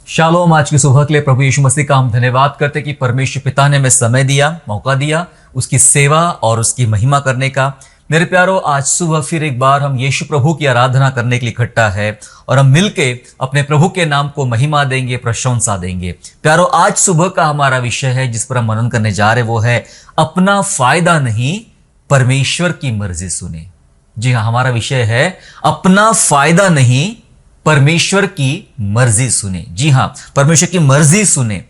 Shalom. आज की सुबह के लिए प्रभु यीशु मसीह का हम धन्यवाद करते कि परमेश्वर पिता ने हमें समय दिया, मौका दिया उसकी सेवा और उसकी महिमा करने का। मेरे प्यारो, आज सुबह फिर एक बार हम यीशु प्रभु की आराधना करने के लिए इकट्ठा है और हम मिलके अपने प्रभु के नाम को महिमा देंगे, प्रशंसा देंगे। प्यारो, आज सुबह का हमारा विषय है जिस पर हम मनन करने जा रहे, वो है अपना फायदा नहीं परमेश्वर की मर्जी सुने। जी हाँ, हमारा विषय है अपना फायदा नहीं परमेश्वर की मर्जी सुने। जी हाँ, परमेश्वर की मर्जी सुने।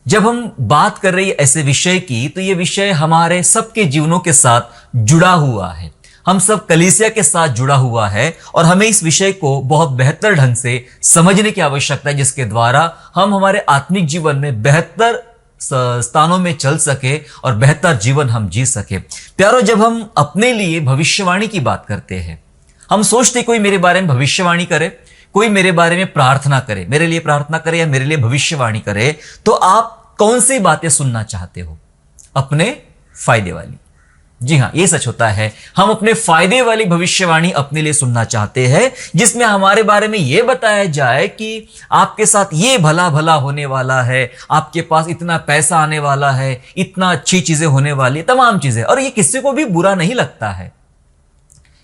जब हम बात कर रहे हैं ऐसे विषय की, तो ये विषय हमारे सबके जीवनों के साथ जुड़ा हुआ है। हम सब कलीसिया के साथ जुड़ा हुआ है और हमें इस विषय को बहुत बेहतर ढंग से समझने की आवश्यकता है, जिसके द्वारा हम हमारे आत्मिक जीवन में बेहतर स्थानों में चल सके और बेहतर जीवन हम जी सके। प्यारो, जब हम अपने लिए भविष्यवाणी की बात करते हैं, हम सोचते कोई मेरे बारे में भविष्यवाणी करे, कोई मेरे बारे में प्रार्थना करे, मेरे लिए प्रार्थना करे या मेरे लिए भविष्यवाणी करे, तो आप कौन सी बातें सुनना चाहते हो? अपने फायदे वाली। जी हाँ, ये सच होता है। हम अपने फायदे वाली भविष्यवाणी अपने लिए सुनना चाहते हैं, जिसमें हमारे बारे में यह बताया जाए कि आपके साथ ये भला भला होने वाला है, आपके पास इतना पैसा आने वाला है, इतना अच्छी चीजें होने वाली, तमाम चीजें। और ये किसी को भी बुरा नहीं लगता है।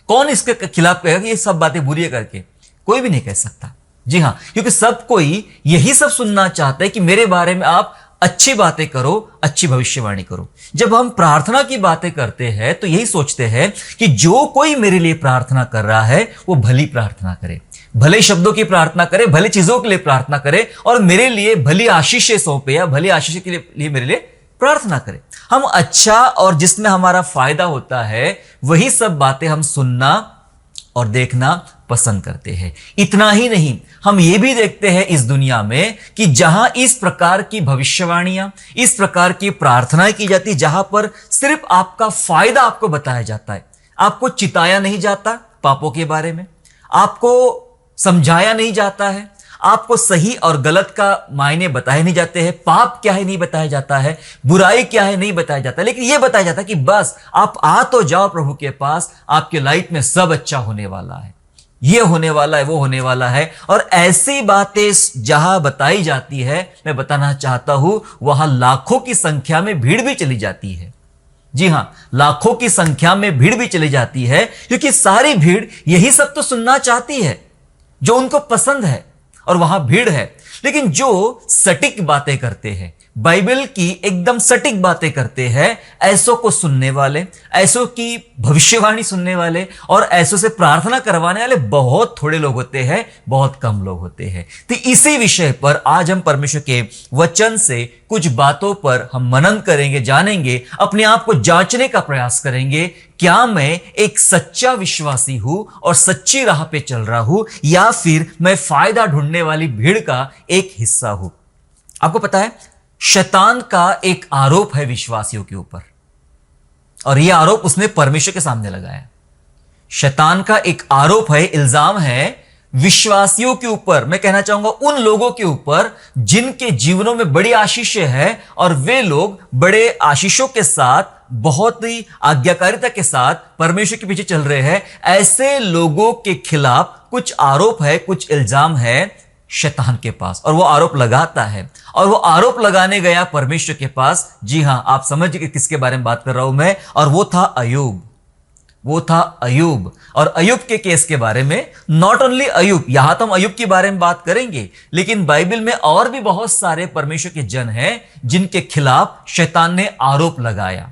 कौन इसके खिलाफ कहेगा कि ये सब बातें बुरी है करके? कोई भी नहीं कह सकता। जी हाँ, क्योंकि सब कोई यही सब सुनना चाहता है कि मेरे बारे में आप अच्छी बातें करो, अच्छी भविष्यवाणी करो। जब हम प्रार्थना की बातें करते हैं तो यही सोचते हैं कि जो कोई मेरे लिए प्रार्थना कर रहा है वो भली प्रार्थना करे, भले शब्दों की प्रार्थना करे, भले चीजों के लिए प्रार्थना करे और मेरे लिए भली आशीषें सौंपे या भली आशीष के लिए मेरे लिए प्रार्थना करे। हम अच्छा और जिसमें हमारा फायदा होता है वही सब बातें हम सुनना और देखना पसंद करते हैं। इतना ही नहीं, हम ये भी देखते हैं इस दुनिया में कि जहां इस प्रकार की भविष्यवाणियां, इस प्रकार की प्रार्थनाएं की जाती, जहां पर सिर्फ आपका फायदा आपको बताया जाता है, आपको चिताया नहीं जाता पापों के बारे में, आपको समझाया नहीं जाता है, आपको सही और गलत का मायने बताए नहीं जाते हैं, पाप क्या है नहीं बताया जाता है, बुराई क्या है नहीं बताया जाता, लेकिन यह बताया जाता है कि बस आप आ तो जाओ प्रभु के पास, आपके लाइफ में सब अच्छा होने वाला है, ये होने वाला है, वो होने वाला है। और ऐसी बातें जहां बताई जाती है, मैं बताना चाहता हूं, वहां लाखों की संख्या में भीड़ भी चली जाती है। जी हां, लाखों की संख्या में भीड़ भी चली जाती है, क्योंकि सारी भीड़ यही सब तो सुनना चाहती है जो उनको पसंद है, और वहां भीड़ है। लेकिन जो सटीक बातें करते हैं, बाइबल की एकदम सटीक बातें करते हैं, ऐसों को सुनने वाले, ऐसों की भविष्यवाणी सुनने वाले और ऐसों से प्रार्थना करवाने वाले बहुत थोड़े लोग होते हैं, बहुत कम लोग होते हैं। तो इसी विषय पर आज हम परमेश्वर के वचन से कुछ बातों पर हम मनन करेंगे, जानेंगे, अपने आप को जांचने का प्रयास करेंगे। क्या मैं एक सच्चा विश्वासी हूं और सच्ची राह पे चल रहा हूं, या फिर मैं फायदा ढूंढने वाली भीड़ का एक हिस्सा हूं? आपको पता है, शैतान का एक आरोप है विश्वासियों के ऊपर, और यह आरोप उसने परमेश्वर के सामने लगाया। शैतान का एक आरोप है, इल्जाम है विश्वासियों के ऊपर। मैं कहना चाहूंगा उन लोगों के ऊपर जिनके जीवनों में बड़ी आशीषें हैं और वे लोग बड़े आशीषों के साथ, बहुत ही आज्ञाकारिता के साथ परमेश्वर के पीछे चल रहे हैं। ऐसे लोगों के खिलाफ कुछ आरोप है, कुछ इल्जाम है शैतान के पास, और वो आरोप लगाता है। और वो आरोप लगाने गया परमेश्वर के पास। जी हां, आप समझ गए किसके बारे में बात कर रहा हूं मैं, और वो था अय्यूब। वो था अय्यूब, और अय्यूब के केस के बारे में। नॉट ओनली अय्यूब, यहां तो हम अय्यूब के बारे में बात करेंगे, लेकिन बाइबल में और भी बहुत सारे परमेश्वर के जन हैं जिनके खिलाफ शैतान ने आरोप लगाया,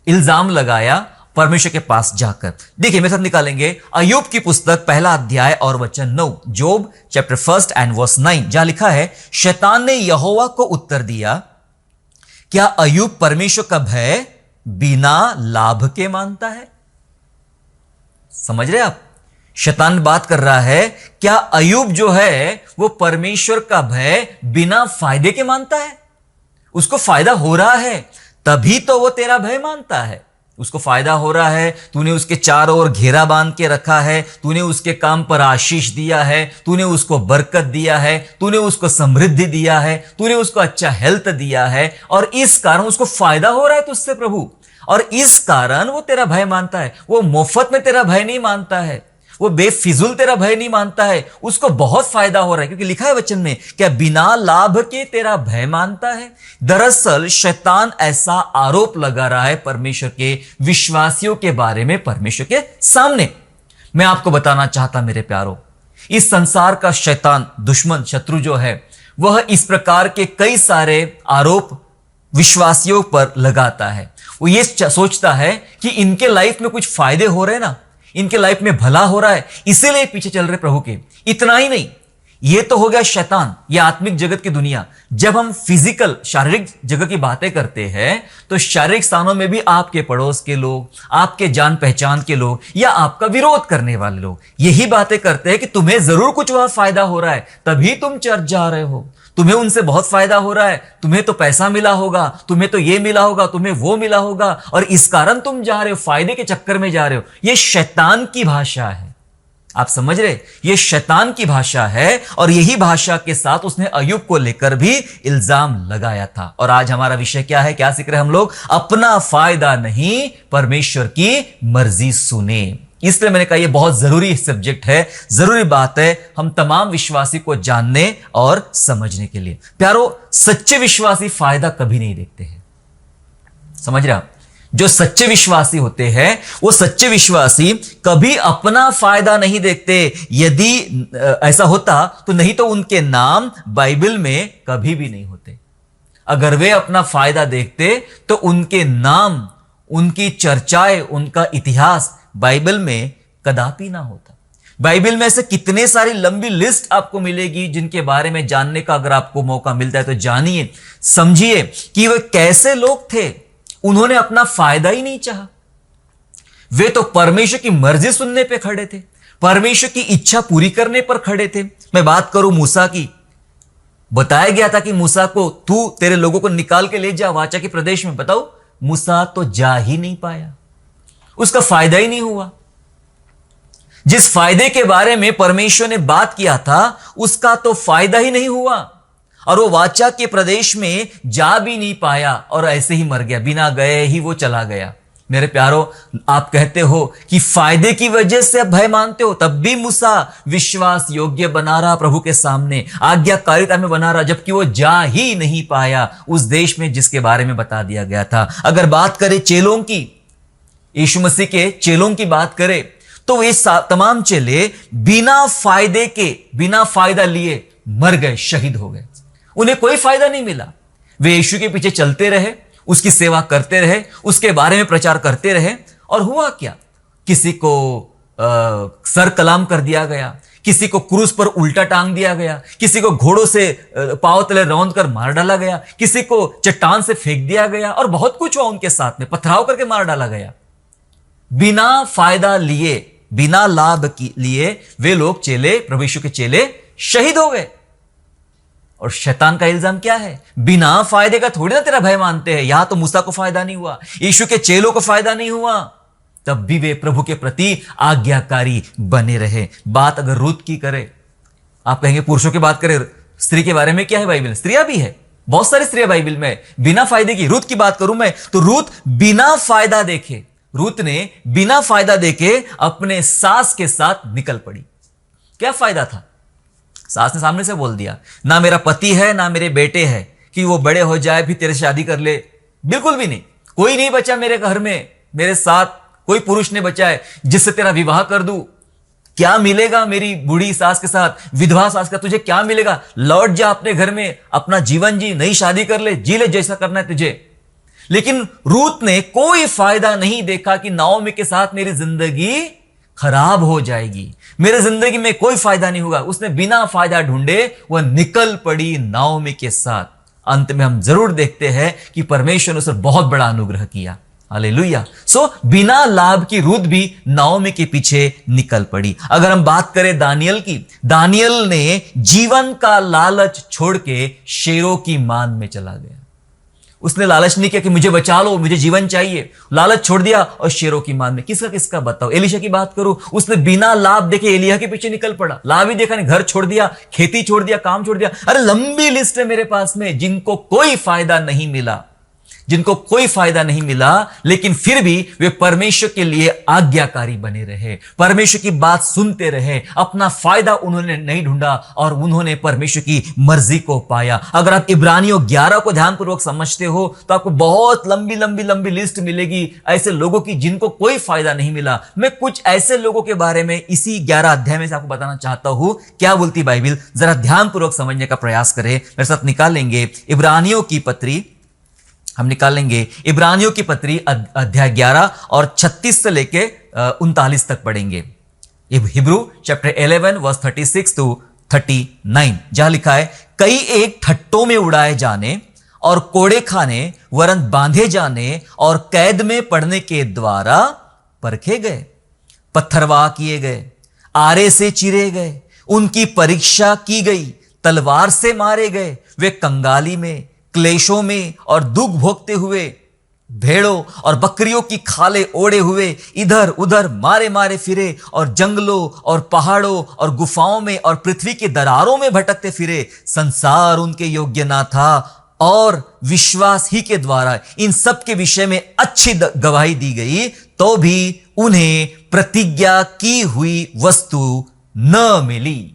इल्जाम लगाया परमेश्वर के पास जाकर। देखिए, मेरे साथ निकालेंगे अय्यूब की पुस्तक, पहला अध्याय और वचन 9, जोब चैप्टर 1 एंड वर्स 9, जहां लिखा है, शैतान ने यहोवा को उत्तर दिया, क्या अय्यूब परमेश्वर का भय बिना लाभ के मानता है? समझ रहे आप? शैतान बात कर रहा है, क्या अय्यूब जो है वो परमेश्वर का भय बिना फायदे के मानता है? उसको फायदा हो रहा है तभी तो वो तेरा भय मानता है। उसको फायदा हो रहा है, तूने उसके चारों ओर घेरा बांध के रखा है, तूने उसके काम पर आशीष दिया है, तूने उसको बरकत दिया है, तूने उसको समृद्धि दिया है, तूने उसको अच्छा हेल्थ दिया है, और इस कारण उसको फायदा हो रहा है तुझसे प्रभु, और इस कारण वो तेरा भय मानता है। वो मुफ्त में तेरा भय नहीं मानता है, वो बेफिजुल तेरा भय नहीं मानता है, उसको बहुत फायदा हो रहा है, क्योंकि लिखा है वचन में, क्या बिना लाभ के तेरा भय मानता है। दरअसल शैतान ऐसा आरोप लगा रहा है परमेश्वर के विश्वासियों के बारे में परमेश्वर के सामने। मैं आपको बताना चाहता मेरे प्यारो, इस संसार का शैतान, दुश्मन, शत्रु जो है, वह इस प्रकार के कई सारे आरोप विश्वासियों पर लगाता है। वो ये सोचता है कि इनके लाइफ में कुछ फायदे हो रहे हैं ना, इनके लाइफ में भला हो रहा है, इसीलिए पीछे चल रहे प्रभु के। इतना ही नहीं, ये तो हो गया शैतान, ये आत्मिक जगत की दुनिया। जब हम फिजिकल, शारीरिक जगत की बातें करते हैं, तो शारीरिक स्थानों में भी आपके पड़ोस के लोग, आपके जान पहचान के लोग, या आपका विरोध करने वाले लोग यही बातें करते हैं कि तुम्हें जरूर कुछ वहां फायदा हो रहा है, तभी तुम चर्च जा रहे हो, तुम्हें उनसे बहुत फायदा हो रहा है, तुम्हें तो पैसा मिला होगा, तुम्हें तो ये मिला होगा, तुम्हें वो मिला होगा, और इस कारण तुम जा रहे हो, फायदे के चक्कर में जा रहे हो। यह शैतान की भाषा है। आप समझ रहे, यह शैतान की भाषा है, और यही भाषा के साथ उसने अय्यूब को लेकर भी इल्जाम लगाया था। और आज हमारा विषय क्या है, क्या सीख रहे हैं हम लोग? अपना फायदा नहीं, परमेश्वर की मर्जी सुने। इसलिए मैंने कहा यह बहुत जरूरी सब्जेक्ट है, जरूरी बात है हम तमाम विश्वासी को जानने और समझने के लिए। प्यारो, सच्चे विश्वासी फायदा कभी नहीं देखते हैं, समझ रहे आप? जो सच्चे विश्वासी होते हैं, वो सच्चे विश्वासी कभी अपना फायदा नहीं देखते। यदि ऐसा होता तो नहीं तो उनके नाम बाइबल में कभी भी नहीं होते। अगर वे अपना फायदा देखते तो उनके नाम, उनकी चर्चाएं, उनका इतिहास बाइबल में कदापि ना होता। बाइबल में ऐसे कितने सारी लंबी लिस्ट आपको मिलेगी जिनके बारे में जानने का अगर आपको मौका मिलता है तो जानिए, समझिए कि वे कैसे लोग थे। उन्होंने अपना फायदा ही नहीं चाहा, वे तो परमेश्वर की मर्जी सुनने पे खड़े थे, परमेश्वर की इच्छा पूरी करने पर खड़े थे। मैं बात करूं मूसा की, बताया गया था कि मूसा को तू तेरे लोगों को निकाल के ले जा वाचा के प्रदेश में। बताओ, मूसा तो जा ही नहीं पाया, उसका फायदा ही नहीं हुआ। जिस फायदे के बारे में परमेश्वर ने बात किया था उसका तो फायदा ही नहीं हुआ, और वो वाचा के प्रदेश में जा भी नहीं पाया और ऐसे ही मर गया, बिना गए ही वो चला गया। मेरे प्यारो, आप कहते हो कि फायदे की वजह से आप भय मानते हो, तब भी मूसा विश्वास योग्य बना रहा प्रभु के सामने, आज्ञाकारिता में बना रहा, जबकि वो जा ही नहीं पाया उस देश में जिसके बारे में बता दिया गया था। अगर बात करें चेलों की, यीशु मसीह के चेलों की बात करें, तो ये तमाम चेले बिना फायदे के, बिना फायदा लिए मर गए, शहीद हो गए। उन्हें कोई फायदा नहीं मिला। वे यीशु के पीछे चलते रहे, उसकी सेवा करते रहे, उसके बारे में प्रचार करते रहे, और हुआ क्या? किसी को सर कलाम कर दिया गया, किसी को क्रूस पर उल्टा टांग दिया गया, किसी को घोड़ों से पांव तले रौंद कर मार डाला गया, किसी को चट्टान से फेंक दिया गया, और बहुत कुछ हुआ उनके साथ में, पथराव करके मार डाला गया। बिना फायदा लिए, बिना लाभ लिए वे लोग चेले, प्रभु यीशु के चेले शहीद हो गए। और शैतान का इल्जाम क्या है? बिना फायदे का थोड़ी ना तेरा भय मानते हैं। यहां तो मूसा को फायदा नहीं हुआ, यीशु के चेलों को फायदा नहीं हुआ, तब भी वे प्रभु के प्रति आज्ञाकारी बने रहे। बात अगर रूत की करें, आप कहेंगे पुरुषों की बात करें, स्त्री के बारे में क्या है बाइबल? स्त्रियां भी है, बहुत सारी स्त्रियां बाइबल में बिना फायदे की। रूत की बात करूं मैं, तो रूत बिना फायदा देखे, रूत ने बिना फायदा देखे अपने सास के साथ निकल पड़ी। क्या फायदा था? सास ने सामने से बोल दिया, ना मेरा पति है ना मेरे बेटे हैं कि वो बड़े हो जाए फिर तेरे से शादी कर ले। बिल्कुल भी नहीं, कोई नहीं बचा मेरे घर में, मेरे साथ कोई पुरुष ने बचा है जिससे तेरा विवाह कर दूं। क्या मिलेगा मेरी बूढ़ी सास के साथ, विधवा सास का तुझे क्या मिलेगा? लौट जा अपने घर में, अपना जीवन जी, नई शादी कर ले, जी ले जैसा करना है तुझे। लेकिन रूत ने कोई फायदा नहीं देखा कि नाओमी के साथ मेरी जिंदगी खराब हो जाएगी, मेरे जिंदगी में कोई फायदा नहीं होगा। उसने बिना फायदा ढूंढे वह निकल पड़ी नाओमी के साथ। अंत में हम जरूर देखते हैं कि परमेश्वर ने उसे बहुत बड़ा अनुग्रह किया। हालेलुया। सो बिना लाभ की रूत भी नाओमी के पीछे निकल पड़ी। अगर हम बात करें दानियल की, दानियल ने जीवन का लालच छोड़ के शेरों की मान में चला गया। उसने लालच नहीं किया कि मुझे बचा लो, मुझे जीवन चाहिए, लालच छोड़ दिया और शेरों की मान में। किसका किसका बताओ? एलीशा की बात करूं, उसने बिना लाभ देखे एलिय्याह के पीछे निकल पड़ा। लाभ ही देखा नहीं, घर छोड़ दिया, खेती छोड़ दिया, काम छोड़ दिया। अरे लंबी लिस्ट है मेरे पास में जिनको कोई फायदा नहीं मिला, जिनको कोई फायदा नहीं मिला, लेकिन फिर भी वे परमेश्वर के लिए आज्ञाकारी बने रहे, परमेश्वर की बात सुनते रहे, अपना फायदा उन्होंने नहीं ढूंढा और उन्होंने परमेश्वर की मर्जी को पाया। अगर आप इब्रानियों 11 को ध्यानपूर्वक समझते हो तो आपको बहुत लंबी लंबी लंबी लिस्ट मिलेगी ऐसे लोगों की जिनको कोई फायदा नहीं मिला। मैं कुछ ऐसे लोगों के बारे में इसी 11 अध्याय में से आपको बताना चाहता हूं। क्या बोलती बाइबिल, जरा ध्यानपूर्वक समझने का प्रयास करें। मेरे साथ निकालेंगे इब्रानियों की पत्री, हम निकालेंगे इब्रानियों की पत्री अध्याय 11 और 36 से लेके 39 तक पढ़ेंगे। हिब्रू चैप्टर 11 वर्स 36 टू 39, जहां लिखा है, कई एक ठट्टों में उड़ाए जाने और कोड़े खाने वरन बांधे जाने और कैद में पड़ने के द्वारा परखे गए, पत्थरवाह किए गए, आरे से चीरे गए, उनकी परीक्षा की गई, तलवार से मारे गए, वे कंगाली में, क्लेशों में और दुख भोगते हुए, भेड़ों और बकरियों की खाले ओढ़े हुए इधर उधर मारे मारे फिरे और जंगलों और पहाड़ों और गुफाओं में और पृथ्वी की दरारों में भटकते फिरे। संसार उनके योग्य ना था और विश्वास ही के द्वारा इन सब के विषय में अच्छी गवाही दी गई, तो भी उन्हें प्रतिज्ञा की हुई वस्तु न मिली।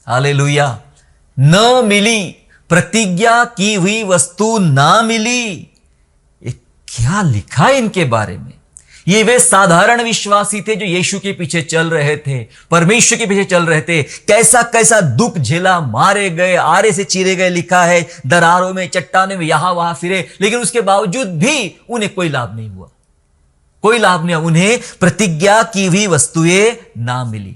हालेलुया, न मिली, प्रतिज्ञा की हुई वस्तु ना मिली। ये क्या लिखा है इनके बारे में? ये वे साधारण विश्वासी थे जो यीशु के पीछे चल रहे थे, परमेश्वर के पीछे चल रहे थे। कैसा कैसा दुख झेला, मारे गए, आरे से चीरे गए, लिखा है, दरारों में, चट्टानों में यहां वहां फिरे, लेकिन उसके बावजूद भी उन्हें कोई लाभ नहीं हुआ, कोई लाभ नहीं हुआ। उन्हें प्रतिज्ञा की हुई वस्तुएं ना मिली।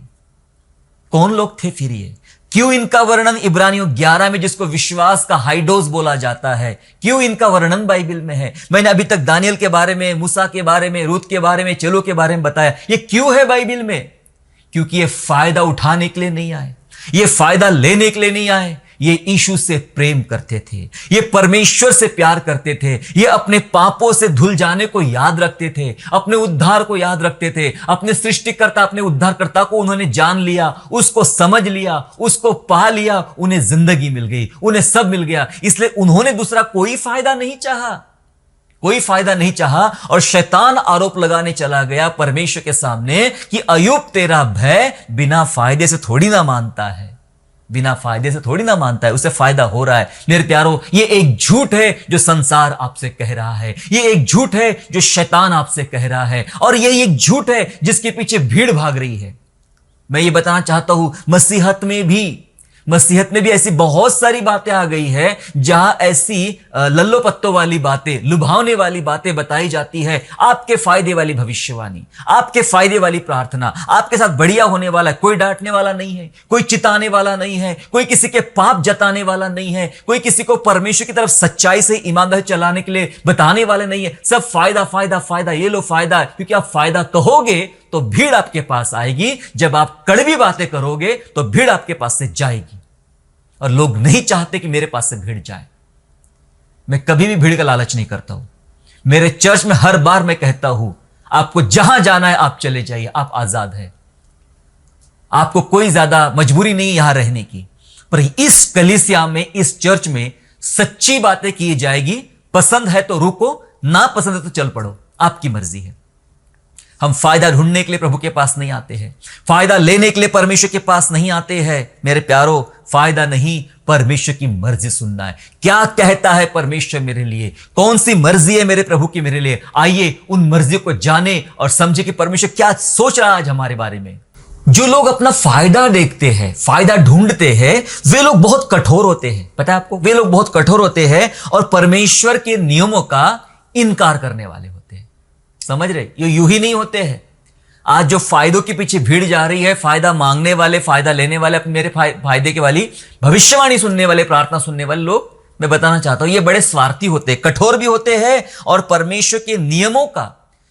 कौन लोग थे फिर ये? क्यों इनका वर्णन इब्रानियों 11 में, जिसको विश्वास का हाइडोज बोला जाता है, क्यों इनका वर्णन बाइबल में है? मैंने अभी तक दानियल के बारे में, मूसा के बारे में, रूत के बारे में, चेलों के बारे में बताया। ये क्यों है बाइबल में? क्योंकि ये फायदा उठाने के लिए नहीं आए, ये फायदा लेने के लिए नहीं आए। ये यीशु से प्रेम करते थे, ये परमेश्वर से प्यार करते थे, ये अपने पापों से धुल जाने को याद रखते थे, अपने उद्धार को याद रखते थे, अपने सृष्टिकर्ता, अपने उद्धारकर्ता को उन्होंने जान लिया, उसको समझ लिया, उसको पा लिया, उन्हें जिंदगी मिल गई, उन्हें सब मिल गया। इसलिए उन्होंने दूसरा कोई फायदा नहीं चाहा, कोई फायदा नहीं चाहा। और शैतान आरोप लगाने चला गया परमेश्वर के सामने कि अय्यूब तेरा भय बिना फायदे से थोड़ी ना मानता है, बिना फायदे से थोड़ी ना मानता है, उसे फायदा हो रहा है। मेरे प्यारो, ये एक झूठ है जो संसार आपसे कह रहा है, ये एक झूठ है जो शैतान आपसे कह रहा है, और ये एक झूठ है जिसके पीछे भीड़ भाग रही है। मैं ये बताना चाहता हूं, मसीहत में भी ऐसी बहुत सारी बातें आ गई है जहां ऐसी लल्लो पत्तों वाली बातें, लुभावने वाली बातें बताई जाती है। आपके फायदे वाली भविष्यवाणी, आपके फायदे वाली प्रार्थना, आपके साथ बढ़िया होने वाला है। कोई डांटने वाला नहीं है, कोई चिताने वाला नहीं है, कोई किसी के पाप जताने वाला नहीं है, कोई किसी को परमेश्वर की तरफ सच्चाई से ईमानदारी चलाने के लिए बताने वाले नहीं है। सब फायदा फायदा फायदा, ये लो फायदा। क्योंकि आप फायदा कहोगे तो भीड़ आपके पास आएगी, जब आप कड़वी बातें करोगे तो भीड़ आपके पास से जाएगी। और लोग नहीं चाहते कि मेरे पास से भीड़ जाए। मैं कभी भी भीड़ का लालच नहीं करता हूं। मेरे चर्च में हर बार मैं कहता हूं, आपको जहां जाना है आप चले जाइए, आप आजाद हैं, आपको कोई ज्यादा मजबूरी नहीं यहां रहने की। पर इस कलीसिया में, इस चर्च में सच्ची बातें की जाएगी। पसंद है तो रुको, ना पसंद है तो चल पड़ो, आपकी मर्जी है। हम फायदा ढूंढने के लिए प्रभु के पास नहीं आते हैं, फायदा लेने के लिए परमेश्वर के पास नहीं आते हैं। मेरे प्यारो, फायदा नहीं, परमेश्वर की मर्जी सुनना है। क्या कहता है परमेश्वर मेरे लिए, कौन सी मर्जी है मेरे प्रभु की मेरे लिए। आइए उन मर्जी को जाने और समझे कि परमेश्वर क्या सोच रहा है आज हमारे बारे में। जो लोग अपना फायदा देखते हैं, फायदा ढूंढते हैं, वे लोग बहुत कठोर होते हैं। पता है आपको, वे लोग बहुत कठोर होते हैं और परमेश्वर के नियमों का इनकार करने वाले होते हैं। समझ रहे? ये यूं ही नहीं होते हैं। आज जो फायदों के पीछे भीड़ जा रही है, फायदा मांगने वाले, फायदा लेने वाले, अपने मेरे फायदे के वाली भविष्यवाणी सुनने वाले, प्रार्थना सुनने वाले लोग, मैं बताना चाहता हूं, ये बड़े स्वार्थी होते हैं, कठोर भी होते हैं, और परमेश्वर के नियमों का,